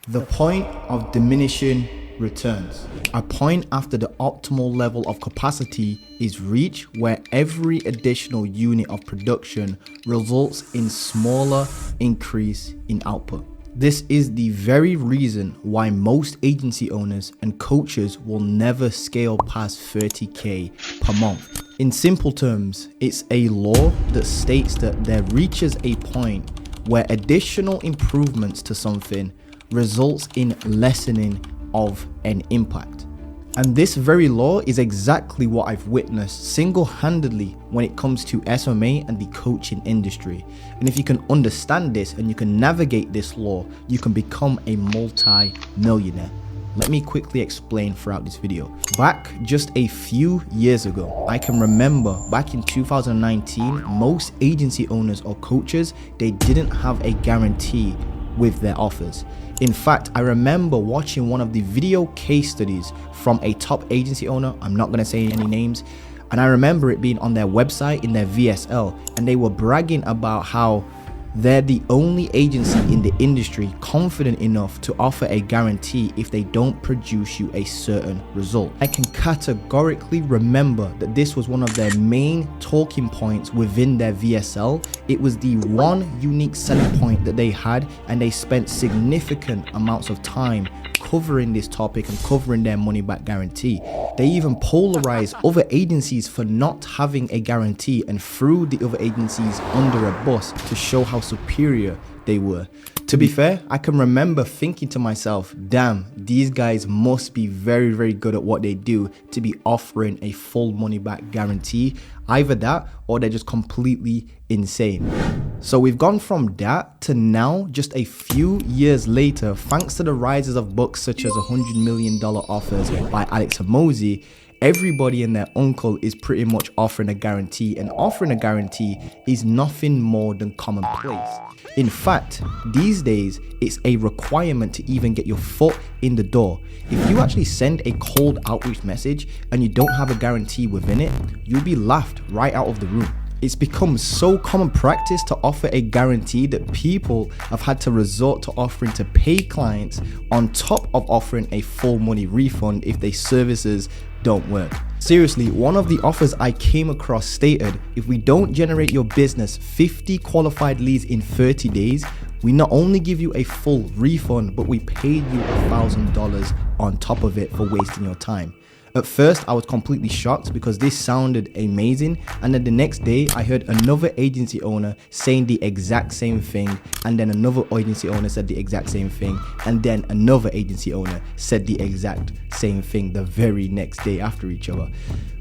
The point of diminishing returns. A point after the optimal level of capacity is reached where every additional unit of production results in smaller increase in output. This is the very reason why most agency owners and coaches will never scale past 30K per month. In simple terms, it's a law that states that there reaches a point where additional improvements to something results in lessening of an impact. And this very law is exactly what I've witnessed single-handedly when it comes to SMMA and the coaching industry. And if you can understand this and you can navigate this law, you can become a multi-millionaire. Let me quickly explain throughout this video. Back just a few years ago, I can remember back in 2019, most agency owners or coaches, they didn't have a guarantee with their offers. In fact, I remember watching one of the video case studies from a top agency owner. I'm not going to say any names. And I remember it being on their website in their VSL, and they were bragging about how they're the only agency in the industry confident enough to offer a guarantee if they don't produce you a certain result. I can categorically remember that this was one of their main talking points within their VSL. It was the one unique selling point that they had, and they spent significant amounts of time covering this topic and covering their money back guarantee. They even polarized other agencies for not having a guarantee and threw the other agencies under a bus to show how superior they were. To be fair, I can remember thinking to myself, damn, these guys must be very, very good at what they do to be offering a full money back guarantee. Either that or they're just completely insane. So we've gone from that to now, just a few years later, thanks to the rises of books such as $100 Million Offers by Alex Hormozi, everybody and their uncle is pretty much offering a guarantee, and offering a guarantee is nothing more than commonplace. In fact, these days, it's a requirement to even get your foot in the door. If you actually send a cold outreach message and you don't have a guarantee within it, you'll be laughed right out of the room. It's become so common practice to offer a guarantee that people have had to resort to offering to pay clients on top of offering a full money refund if their services don't work. Seriously, one of the offers I came across stated, if we don't generate your business 50 qualified leads in 30 days, we not only give you a full refund, but we paid you $1,000 on top of it for wasting your time. At first, I was completely shocked because this sounded amazing, and then the next day I heard another agency owner saying the exact same thing, and then another agency owner said the exact same thing, and then another agency owner said the exact same thing the very next day after each other.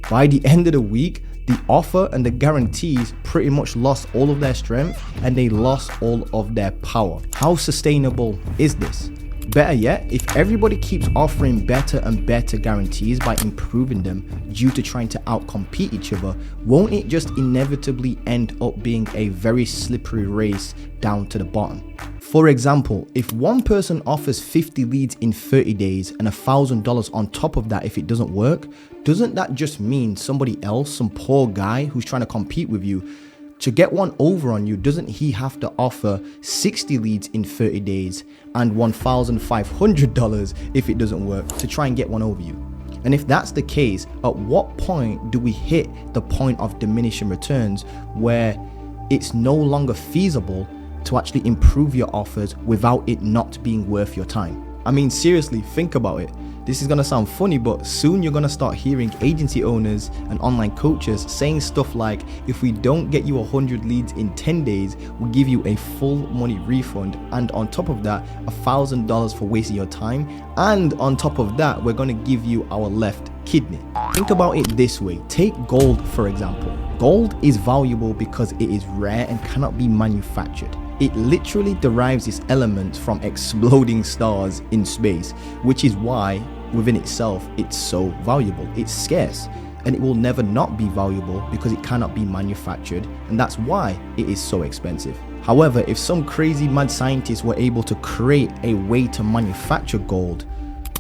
By the end of the week, the offer and the guarantees pretty much lost all of their strength, and they lost all of their power. How sustainable is this? Better yet, if everybody keeps offering better and better guarantees by improving them due to trying to outcompete each other, won't it just inevitably end up being a very slippery race down to the bottom? For example, if one person offers 50 leads in 30 days and $1,000 on top of that if it doesn't work, doesn't that just mean somebody else, some poor guy who's trying to compete with you, to get one over on you, doesn't he have to offer 60 leads in 30 days and $1,500 if it doesn't work to try and get one over you? And if that's the case, at what point do we hit the point of diminishing returns where it's no longer feasible to actually improve your offers without it not being worth your time? I mean, seriously, think about it. This is gonna sound funny, but soon you're gonna start hearing agency owners and online coaches saying stuff like, if we don't get you 100 leads in 10 days, we'll give you a full money refund, and on top of that, $1,000 for wasting your time, and on top of that, we're gonna give you our left kidney. Think about it this way. Take gold, for example. Gold is valuable because it is rare and cannot be manufactured. It literally derives its elements from exploding stars in space, which is why within itself it's so valuable. It's scarce, and it will never not be valuable because it cannot be manufactured, and that's why it is so expensive. However, if some crazy mad scientists were able to create a way to manufacture gold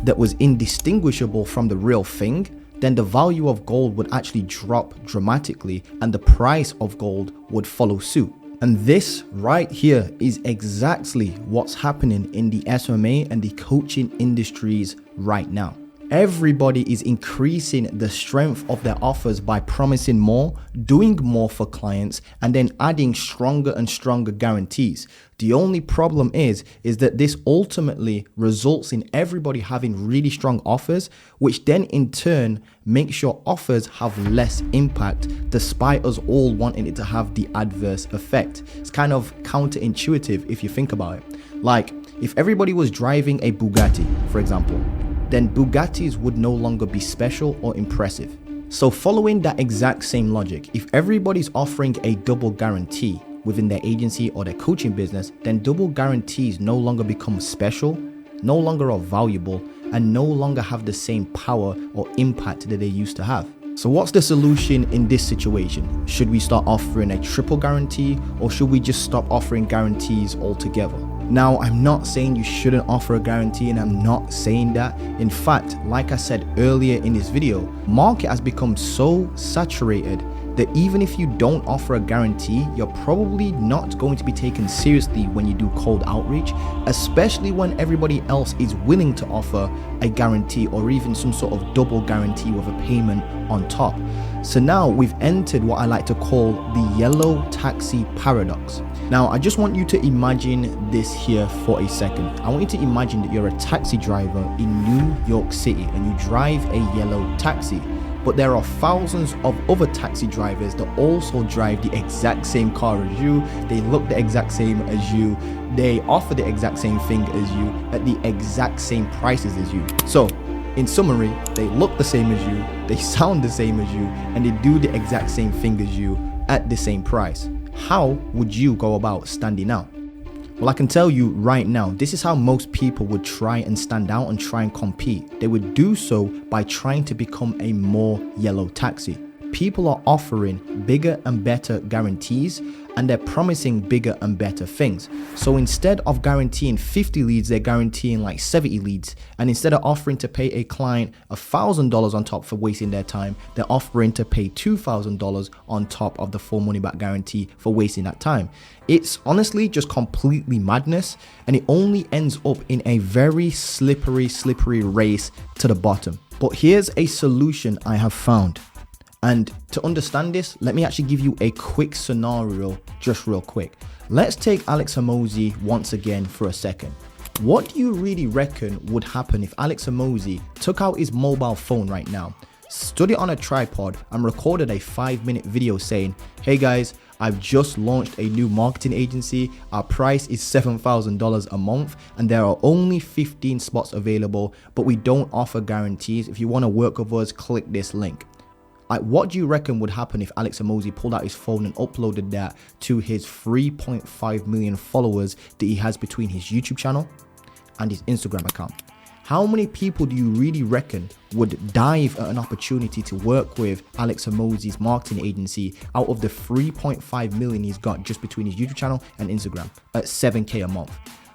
that was indistinguishable from the real thing, then the value of gold would actually drop dramatically and the price of gold would follow suit. And this right here is exactly what's happening in the SMMA and the coaching industries right now. Everybody is increasing the strength of their offers by promising more, doing more for clients, and then adding stronger and stronger guarantees. The only problem is that this ultimately results in everybody having really strong offers, which then in turn makes your offers have less impact despite us all wanting it to have the adverse effect. It's kind of counterintuitive if you think about it. Like if everybody was driving a Bugatti, for example, then Bugattis would no longer be special or impressive. So following that exact same logic, if everybody's offering a double guarantee within their agency or their coaching business, then double guarantees no longer become special, no longer are valuable, and no longer have the same power or impact that they used to have. So what's the solution in this situation? Should we start offering a triple guarantee, or should we just stop offering guarantees altogether? Now, I'm not saying you shouldn't offer a guarantee, and I'm not saying that. In fact, like I said earlier in this video, market has become so saturated that even if you don't offer a guarantee, you're probably not going to be taken seriously when you do cold outreach, especially when everybody else is willing to offer a guarantee or even some sort of double guarantee with a payment on top. So now we've entered what I like to call the yellow taxi paradox. Now, I just want you to imagine this here for a second. I want you to imagine that you're a taxi driver in New York City and you drive a yellow taxi. But there are thousands of other taxi drivers that also drive the exact same car as you. They look the exact same as you. They offer the exact same thing as you at the exact same prices as you. So, in summary, they look the same as you, they sound the same as you, and they do the exact same thing as you at the same price. How would you go about standing out? Well, I can tell you right now, this is how most people would try and stand out and try and compete. They would do so by trying to become a more yellow taxi. People are offering bigger and better guarantees, and they're promising bigger and better things. So instead of guaranteeing 50 leads, they're guaranteeing like 70 leads. And instead of offering to pay a client $1,000 on top for wasting their time, they're offering to pay $2,000 on top of the full money back guarantee for wasting that time. It's honestly just completely madness, and it only ends up in a very slippery race to the bottom. But here's a solution I have found. And to understand this, let me actually give you a quick scenario, just real quick. Let's take Alex Hormozi once again for a second. What do you really reckon would happen if Alex Hormozi took out his mobile phone right now, stood it on a tripod, and recorded a 5-minute video saying, "Hey guys, I've just launched a new marketing agency. Our price is $7,000 a month, and there are only 15 spots available, but we don't offer guarantees. If you want to work with us, click this link." Like, what do you reckon would happen if Alex Hormozi pulled out his phone and uploaded that to his 3.5 million followers that he has between his YouTube channel and his Instagram account? How many people do you really reckon would dive at an opportunity to work with Alex Hormozi's marketing agency out of the 3.5 million he's got just between his YouTube channel and Instagram at $7K a month?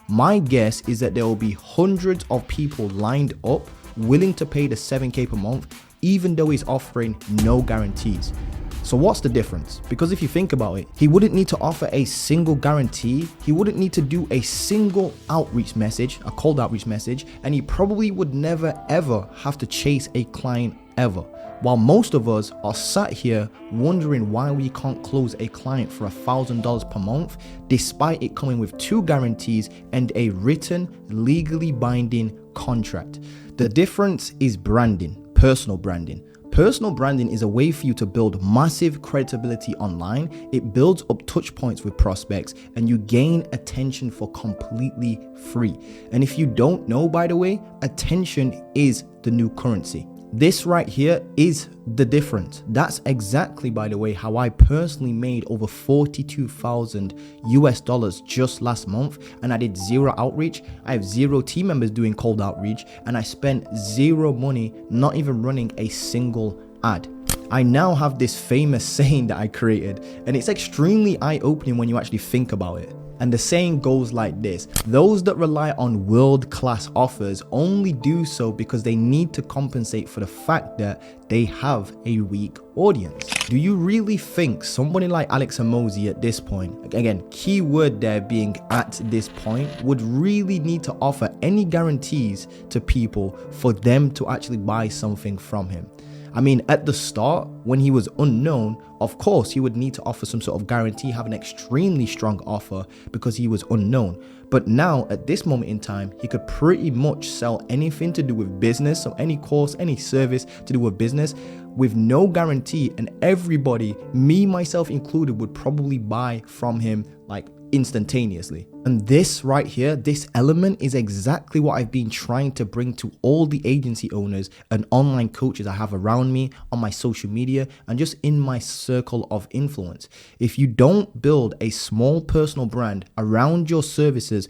My guess is that there will be hundreds of people lined up willing to pay the $7K per month, even though he's offering no guarantees. So what's the difference? Because if you think about it, he wouldn't need to offer a single guarantee. He wouldn't need to do a single outreach message, a cold outreach message, and he probably would never ever have to chase a client ever. While most of us are sat here wondering why we can't close a client for $1,000 per month, despite it coming with 2 guarantees and a written, legally binding contract. The difference is branding, personal branding. Personal branding is a way for you to build massive credibility online. It builds up touch points with prospects, and you gain attention for completely free. And if you don't know, by the way, attention is the new currency. This right here is the difference. That's exactly, by the way, how I personally made over $42,000 US just last month, and I did 0 outreach. I have 0 team members doing cold outreach, and I spent 0 money, not even running a single ad. I now have this famous saying that I created, and it's extremely eye-opening when you actually think about it. And the saying goes like this: those that rely on world-class offers only do so because they need to compensate for the fact that they have a weak audience. Do you really think somebody like Alex Hormozi at this point, again, key word there being at this point, would really need to offer any guarantees to people for them to actually buy something from him? I mean, at the start, when he was unknown, of course, he would need to offer some sort of guarantee, have an extremely strong offer because he was unknown. But now, at this moment in time, he could pretty much sell anything to do with business, so any course, any service to do with business, with no guarantee, and everybody, me, myself included, would probably buy from him like instantaneously. And this right here, this element is exactly what I've been trying to bring to all the agency owners and online coaches I have around me on my social media and just in my circle of influence. If you don't build a small personal brand around your services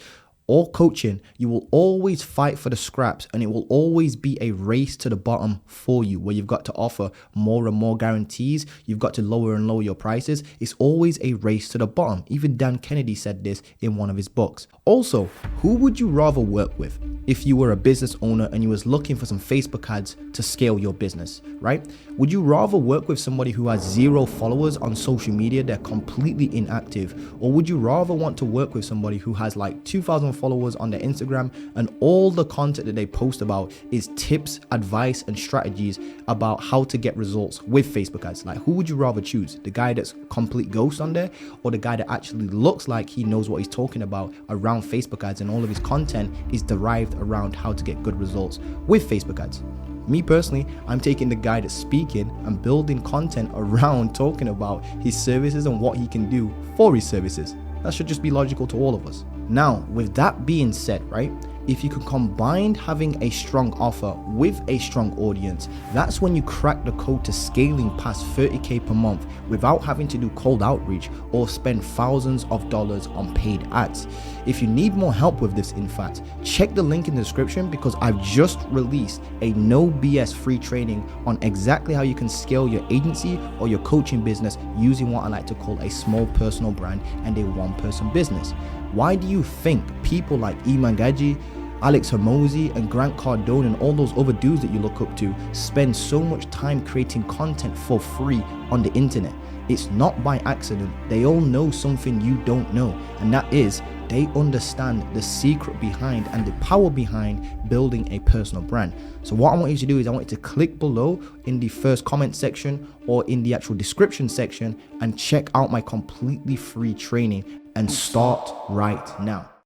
or coaching, you will always fight for the scraps, and it will always be a race to the bottom for you, where you've got to offer more and more guarantees, you've got to lower and lower your prices. It's always a race to the bottom. Even Dan Kennedy said this in one of his books. Also, who would you rather work with if you were a business owner and you was looking for some Facebook ads to scale your business, right? Would you rather work with somebody who has 0 followers on social media, they're completely inactive, or would you rather want to work with somebody who has like 2,000 followers on their Instagram and all the content that they post about is tips, advice, and strategies about how to get results with Facebook ads? Like, who would you rather choose? The guy that's complete ghost on there, or the guy that actually looks like he knows what he's talking about around Facebook ads and all of his content is derived around how to get good results with Facebook ads? Me personally, I'm taking the guy that's speaking and building content around talking about his services and what he can do for his services. That should just be logical to all of us. Now, with that being said, right, if you can combine having a strong offer with a strong audience, that's when you crack the code to scaling past 30K per month without having to do cold outreach or spend thousands of dollars on paid ads. If you need more help with this, in fact, check the link in the description because I've just released a no BS free training on exactly how you can scale your agency or your coaching business using what I like to call a small personal brand and a one-person business. Why do you think people like Iman Gaji, Alex Hormozi, and Grant Cardone and all those other dudes that you look up to spend so much time creating content for free on the internet? It's not by accident. They all know something you don't know, and that is they understand the secret behind and the power behind building a personal brand. So what I want you to do is I want you to click below in the first comment section or in the actual description section and check out my completely free training and start right now.